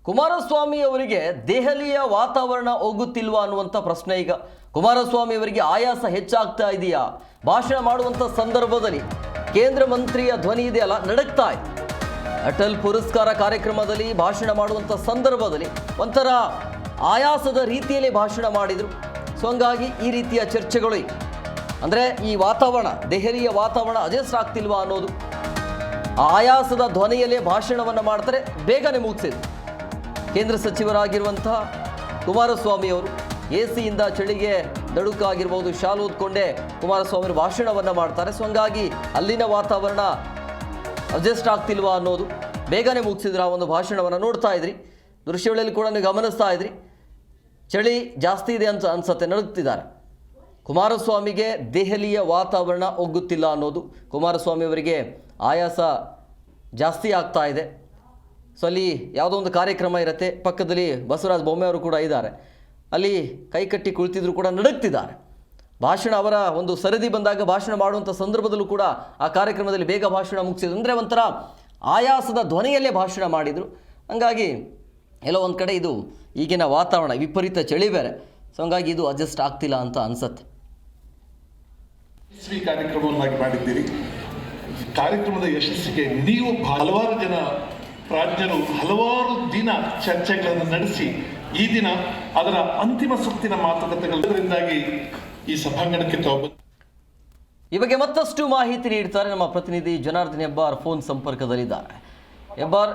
ಕುಮಾರಸ್ವಾಮಿ ಅವರಿಗೆ ದೆಹಲಿಯ ವಾತಾವರಣ ಹೋಗುತ್ತಿಲ್ವಾ ಅನ್ನುವಂಥ ಪ್ರಶ್ನೆ ಈಗ. ಕುಮಾರಸ್ವಾಮಿ ಅವರಿಗೆ ಆಯಾಸ ಹೆಚ್ಚಾಗ್ತಾ ಇದೆಯಾ? ಭಾಷಣ ಮಾಡುವಂಥ ಸಂದರ್ಭದಲ್ಲಿ ಕೇಂದ್ರ ಮಂತ್ರಿಯ ಧ್ವನಿ ಇದೆಯಲ್ಲ, ನಡಕ್ತಾ ಇದೆ. ಅಟಲ್ ಪುರಸ್ಕಾರ ಕಾರ್ಯಕ್ರಮದಲ್ಲಿ ಭಾಷಣ ಮಾಡುವಂಥ ಸಂದರ್ಭದಲ್ಲಿ ಒಂಥರ ಆಯಾಸದ ರೀತಿಯಲ್ಲಿ ಭಾಷಣ ಮಾಡಿದರು. ಸೊ ಹಂಗಾಗಿ ಈ ರೀತಿಯ ಚರ್ಚೆಗಳು ಈಗ ಅಂದರೆ ಈ ವಾತಾವರಣ, ದೆಹಲಿಯ ವಾತಾವರಣ ಅಡ್ಜಸ್ಟ್ ಆಗ್ತಿಲ್ವಾ ಅನ್ನೋದು. ಆಯಾಸದ ಧ್ವನಿಯಲ್ಲೇ ಭಾಷಣವನ್ನು ಮಾಡ್ತಾರೆ, ಬೇಗನೆ ಮುಗಿಸಿದ್ರು. ಕೇಂದ್ರ ಸಚಿವರಾಗಿರುವಂತಹ ಕುಮಾರಸ್ವಾಮಿ ಅವರು ಎಸಿಯಿಂದ ಚಳಿಗೆ ನಡುಕಾಗಿರ್ಬೋದು, ಶಾಲು ಓದ್ಕೊಂಡೇ ಕುಮಾರಸ್ವಾಮಿ ಭಾಷಣವನ್ನು ಮಾಡ್ತಾರೆ. ಸೊ ಹಂಗಾಗಿ ಅಲ್ಲಿನ ವಾತಾವರಣ ಅಡ್ಜಸ್ಟ್ ಆಗ್ತಿಲ್ವಾ ಅನ್ನೋದು. ಬೇಗನೆ ಮುಗಿಸಿದ್ರು ಆ ಒಂದು ಭಾಷಣವನ್ನು. ನೋಡ್ತಾ ಇದ್ರಿ ದೃಶ್ಯಗಳಲ್ಲಿ ಕೂಡ ನೀವು ಗಮನಿಸ್ತಾ ಇದ್ರಿ, ಚಳಿ ಜಾಸ್ತಿ ಇದೆ ಅಂತ ಅನ್ಸತ್ತೆ, ನಡುಗ್ತಿದ್ದಾರೆ. ಕುಮಾರಸ್ವಾಮಿಗೆ ದೆಹಲಿಯ ವಾತಾವರಣ ಒಗ್ಗುತ್ತಿಲ್ಲ ಅನ್ನೋದು. ಕುಮಾರಸ್ವಾಮಿ ಅವರಿಗೆ ಆಯಾಸ ಜಾಸ್ತಿ ಆಗ್ತಾ ಇದೆ. ಸೊ ಅಲ್ಲಿ ಯಾವುದೋ ಒಂದು ಕಾರ್ಯಕ್ರಮ ಇರುತ್ತೆ, ಪಕ್ಕದಲ್ಲಿ ಬಸವರಾಜ ಬೊಮ್ಮಾಯಿ ಅವರು ಕೂಡ ಇದ್ದಾರೆ, ಅಲ್ಲಿ ಕೈ ಕಟ್ಟಿ ಕುಳಿತಿದ್ರು ಕೂಡ ನಡುಗ್ತಿದ್ದಾರೆ. ಭಾಷಣ ಅವರ ಒಂದು ಸರದಿ ಬಂದಾಗ ಭಾಷಣ ಮಾಡುವಂಥ ಸಂದರ್ಭದಲ್ಲೂ ಕೂಡ ಆ ಕಾರ್ಯಕ್ರಮದಲ್ಲಿ ಬೇಗ ಭಾಷಣ ಮುಗಿಸಿದ್ರು. ಅಂದರೆ ಒಂಥರ ಆಯಾಸದ ಧ್ವನಿಯಲ್ಲೇ ಭಾಷಣ ಮಾಡಿದರು. ಹಂಗಾಗಿ ಎಲ್ಲೋ ಒಂದು ಕಡೆ ಇದು ಈಗಿನ ವಾತಾವರಣ ವಿಪರೀತ ಚಳಿ ಬೇರೆ, ಸೊ ಹಂಗಾಗಿ ಇದು ಅಡ್ಜಸ್ಟ್ ಆಗ್ತಿಲ್ಲ ಅಂತ ಅನಿಸುತ್ತೆ. ಯಶಸ್ವಿ ಕಾರ್ಯಕ್ರಮವನ್ನಾಗಿ ಮಾಡಿದ್ದೀರಿ. ಕಾರ್ಯಕ್ರಮದ ಯಶಸ್ಸಿಗೆ ನೀವು ಹಲವಾರು ಜನ ರಾಜ್ಯರು ಹಲವಾರು ದಿನ ಚರ್ಚೆಗಳನ್ನು ನಡೆಸಿ ಈ ದಿನ ಅದರ ಅಂತಿಮ ಸುತ್ತಿನ ಮಾತುಕತೆಗಳಿಂದಾಗಿ ಈ ಸಭಾಂಗಣಕ್ಕೆ ಈ ಬಗ್ಗೆ ಮತ್ತಷ್ಟು ಮಾಹಿತಿ ನೀಡ್ತಾರೆ ನಮ್ಮ ಪ್ರತಿನಿಧಿ ಜನಾರ್ದನ್ ಹೆಬ್ಬಾರ್ ಫೋನ್ ಸಂಪರ್ಕದಲ್ಲಿದ್ದಾರೆ. ಹೆಬ್ಬಾರ್,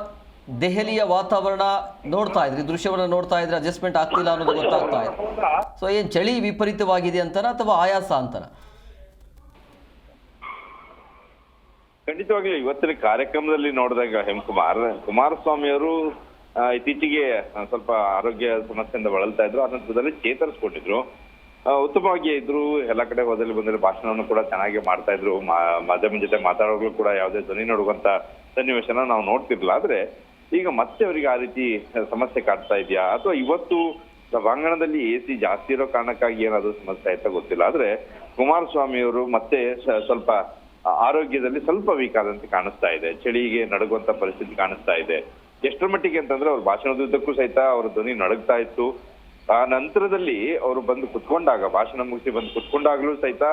ದೆಹಲಿಯ ವಾತಾವರಣ ನೋಡ್ತಾ ಇದ್ರಿ, ದೃಶ್ಯವನ್ನು ನೋಡ್ತಾ ಇದ್ರೆ ಅಡ್ಜಸ್ಟ್ಮೆಂಟ್ ಆಗ್ತಿಲ್ಲ ಅನ್ನೋದು ಗೊತ್ತಾಗ್ತಾ ಇದೆ. ಸೊ ಏನು ಚಳಿ ವಿಪರೀತವಾಗಿದೆ ಅಂತಾನ ಅಥವಾ ಆಯಾಸ ಅಂತಾನ? ಖಂಡಿತವಾಗ್ಲೂ ಇವತ್ತಿನ ಕಾರ್ಯಕ್ರಮದಲ್ಲಿ ನೋಡಿದಾಗ ಕುಮಾರಸ್ವಾಮಿ ಅವರು ಇತ್ತೀಚೆಗೆ ಸ್ವಲ್ಪ ಆರೋಗ್ಯ ಸಮಸ್ಯೆಯಿಂದ ಬಳಲ್ತಾ ಇದ್ರು. ಆ ನಂತರದಲ್ಲಿ ಚೇತರಿಸ್ಕೊಂಡಿದ್ರು, ಉತ್ತಮವಾಗಿ ಇದ್ರು. ಎಲ್ಲ ಕಡೆ ಹೋದಲ್ಲಿ ಬಂದರೆ ಭಾಷಣವನ್ನು ಕೂಡ ಚೆನ್ನಾಗಿ ಮಾಡ್ತಾ ಇದ್ರು. ಮಾಧ್ಯಮ ಜೊತೆ ಮಾತಾಡೋರು ಕೂಡ ಯಾವುದೇ ಧ್ವನಿ ನೋಡುವಂತ ಸನ್ನಿವೇಶನ ನಾವು ನೋಡ್ತಿರ್ಲಿಲ್ಲ. ಆದ್ರೆ ಈಗ ಮತ್ತೆ ಅವರಿಗೆ ಆ ರೀತಿ ಸಮಸ್ಯೆ ಕಾಡ್ತಾ ಇದೆಯಾ ಅಥವಾ ಇವತ್ತು ಸಭಾಂಗಣದಲ್ಲಿ ಎಸಿ ಜಾಸ್ತಿ ಇರೋ ಕಾರಣಕ್ಕಾಗಿ ಏನಾದ್ರು ಸಮಸ್ಯೆ ಆಯ್ತಾ ಗೊತ್ತಿಲ್ಲ. ಆದ್ರೆ ಕುಮಾರಸ್ವಾಮಿ ಅವರು ಮತ್ತೆ ಸ್ವಲ್ಪ ಆರೋಗ್ಯದಲ್ಲಿ ಸ್ವಲ್ಪ ವೀಕ್ ಆದಂತೆ ಕಾಣಿಸ್ತಾ ಇದೆ. ಚಳಿಗೆ ನಡುಗುವಂತ ಪರಿಸ್ಥಿತಿ ಕಾಣಿಸ್ತಾ ಇದೆ. ಎಷ್ಟರ ಮಟ್ಟಿಗೆ ಅಂತಂದ್ರೆ ಅವ್ರ ಭಾಷಣದುದ್ದಕ್ಕೂ ಸಹಿತ ಅವ್ರ ಧ್ವನಿ ನಡುಗ್ತಾ ಇತ್ತು. ಆ ನಂತರದಲ್ಲಿ ಅವರು ಬಂದು ಕುತ್ಕೊಂಡಾಗ, ಭಾಷಣ ಮುಗಿಸಿ ಬಂದು ಕುತ್ಕೊಂಡಾಗ್ಲೂ ಸಹಿತ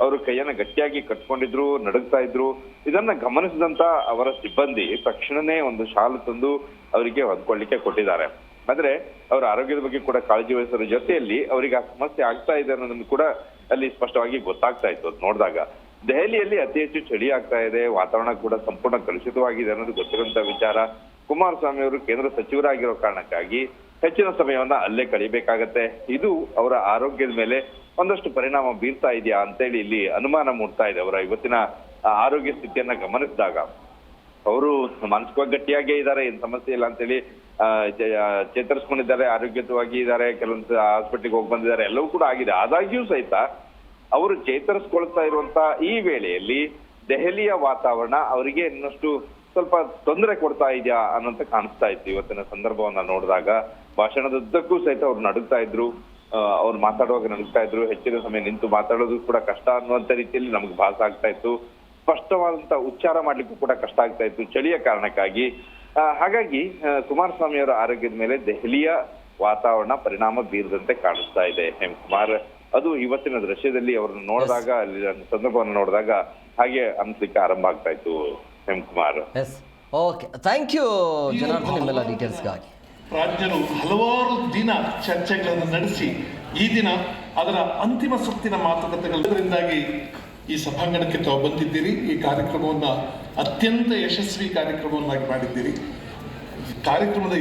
ಅವರು ಕೈಯನ್ನ ಗಟ್ಟಿಯಾಗಿ ಕಟ್ಕೊಂಡಿದ್ರು, ನಡುಗ್ತಾ ಇದ್ರು. ಇದನ್ನ ಗಮನಿಸಿದಂತ ಅವರ ಸಿಬ್ಬಂದಿ ತಕ್ಷಣನೇ ಒಂದು ಶಾಲು ತಂದು ಅವರಿಗೆ ಹೊಂದ್ಕೊಳ್ಳಿಕ್ಕೆ ಕೊಟ್ಟಿದ್ದಾರೆ. ಆದ್ರೆ ಅವರ ಆರೋಗ್ಯದ ಬಗ್ಗೆ ಕೂಡ ಕಾಳಜಿ ವಹಿಸೋದ್ರ ಜೊತೆಯಲ್ಲಿ ಅವರಿಗೆ ಆ ಸಮಸ್ಯೆ ಆಗ್ತಾ ಇದೆ ಅನ್ನೋದನ್ನು ಕೂಡ ಅಲ್ಲಿ ಸ್ಪಷ್ಟವಾಗಿ ಗೊತ್ತಾಗ್ತಾ ಇತ್ತು. ಅದು ನೋಡಿದಾಗ ದೆಹಲಿಯಲ್ಲಿ ಅತಿ ಹೆಚ್ಚು ಚಳಿ ಆಗ್ತಾ ಇದೆ, ವಾತಾವರಣ ಕೂಡ ಸಂಪೂರ್ಣ ಕಲುಷಿತವಾಗಿದೆ ಅನ್ನೋದು ಗೊತ್ತಿರುವಂತ ವಿಚಾರ. ಕುಮಾರಸ್ವಾಮಿ ಅವರು ಕೇಂದ್ರ ಸಚಿವರಾಗಿರೋ ಕಾರಣಕ್ಕಾಗಿ ಹೆಚ್ಚಿನ ಸಮಯವನ್ನ ಅಲ್ಲೇ ಕಳಿಬೇಕಾಗತ್ತೆ. ಇದು ಅವರ ಆರೋಗ್ಯದ ಮೇಲೆ ಒಂದಷ್ಟು ಪರಿಣಾಮ ಬೀರ್ತಾ ಇದೆಯಾ ಅಂತೇಳಿ ಇಲ್ಲಿ ಅನುಮಾನ ಮೂಡ್ತಾ ಇದೆ. ಅವರ ಇವತ್ತಿನ ಆರೋಗ್ಯ ಸ್ಥಿತಿಯನ್ನ ಗಮನಿಸಿದಾಗ ಅವರು ಮಾನಸಿಕವಾಗಿ ಗಟ್ಟಿಯಾಗೇ ಇದ್ದಾರೆ, ಏನ್ ಸಮಸ್ಯೆ ಇಲ್ಲ ಅಂತೇಳಿ ಚೇತರಿಸ್ಕೊಂಡಿದ್ದಾರೆ, ಆರೋಗ್ಯವಾಗಿ ಇದ್ದಾರೆ, ಕೆಲವೊಂದು ಹಾಸ್ಪಿಟ್ಲಿಗೆ ಹೋಗಿ ಬಂದಿದ್ದಾರೆ, ಎಲ್ಲವೂ ಕೂಡ ಆಗಿದೆ. ಆದಾಗ್ಯೂ ಸಹಿತ ಅವರು ಚೇತರಿಸ್ಕೊಳ್ತಾ ಇರುವಂತ ಈ ವೇಳೆಯಲ್ಲಿ ದೆಹಲಿಯ ವಾತಾವರಣ ಅವರಿಗೆ ಇನ್ನಷ್ಟು ಸ್ವಲ್ಪ ತೊಂದರೆ ಕೊಡ್ತಾ ಇದೆಯಾ ಅನ್ನೋಂತ ಕಾಣಿಸ್ತಾ ಇತ್ತು. ಇವತ್ತಿನ ಸಂದರ್ಭವನ್ನ ನೋಡಿದಾಗ ಭಾಷಣದುದ್ದಕ್ಕೂ ಸಹಿತ ಅವ್ರು ನಡುಗ್ತಾ ಇದ್ರು, ಅವ್ರು ಮಾತಾಡುವಾಗ ನಡುಗ್ತಾ ಇದ್ರು. ಹೆಚ್ಚಿನ ಸಮಯ ನಿಂತು ಮಾತಾಡೋದು ಕೂಡ ಕಷ್ಟ ಅನ್ನುವಂತ ರೀತಿಯಲ್ಲಿ ನಮ್ಗೆ ಭಾಸ ಆಗ್ತಾ ಇತ್ತು. ಸ್ಪಷ್ಟವಾದಂತ ಉಚ್ಚಾರ ಮಾಡ್ಲಿಕ್ಕೂ ಕೂಡ ಕಷ್ಟ ಆಗ್ತಾ ಇತ್ತು ಚಳಿಯ ಕಾರಣಕ್ಕಾಗಿ. ಹಾಗಾಗಿ ಕುಮಾರಸ್ವಾಮಿ ಅವರ ಆರೋಗ್ಯದ ಮೇಲೆ ದೆಹಲಿಯ ವಾತಾವರಣ ಪರಿಣಾಮ ಬೀರದಂತೆ ಕಾಣಿಸ್ತಾ ಇದೆ. ಹೇಮಕುಮಾರ್, ಅದು ಇವತ್ತಿನ ದೃಶ್ಯದಲ್ಲಿ ಅವ್ರನ್ನ ನೋಡಿದಾಗ, ಅಲ್ಲಿ ಸಂದರ್ಭವನ್ನು ನೋಡಿದಾಗ ಹಾಗೆ ಅನ್ಸ್ಲಿಕ್ಕೆ ಆರಂಭ ಆಗ್ತಾ ಇತ್ತು. Hemakumar, okay, thank you Janardhan, ನಿಮ್ಮೆಲ್ಲ ಡೀಟೇಲ್ಸ್ಗಾಗಿ. ರಾಜ್ಯರು ಹಲವಾರು ದಿನ ಚರ್ಚೆಗಳನ್ನು ನಡೆಸಿ ಈ ದಿನ ಅದರ ಅಂತಿಮ ಸುತ್ತಿನ ಮಾತುಕತೆಗಳಿಂದಾಗಿ ಈ ಸಭಾಂಗಣಕ್ಕೆ ತಾವು ಬಂದಿದ್ದೀರಿ. ಈ ಕಾರ್ಯಕ್ರಮವನ್ನ ಅತ್ಯಂತ ಯಶಸ್ವಿ ಕಾರ್ಯಕ್ರಮವನ್ನಾಗಿ ಮಾಡಿದ್ದೀರಿ. ಕಾರ್ಯಕ್ರಮದ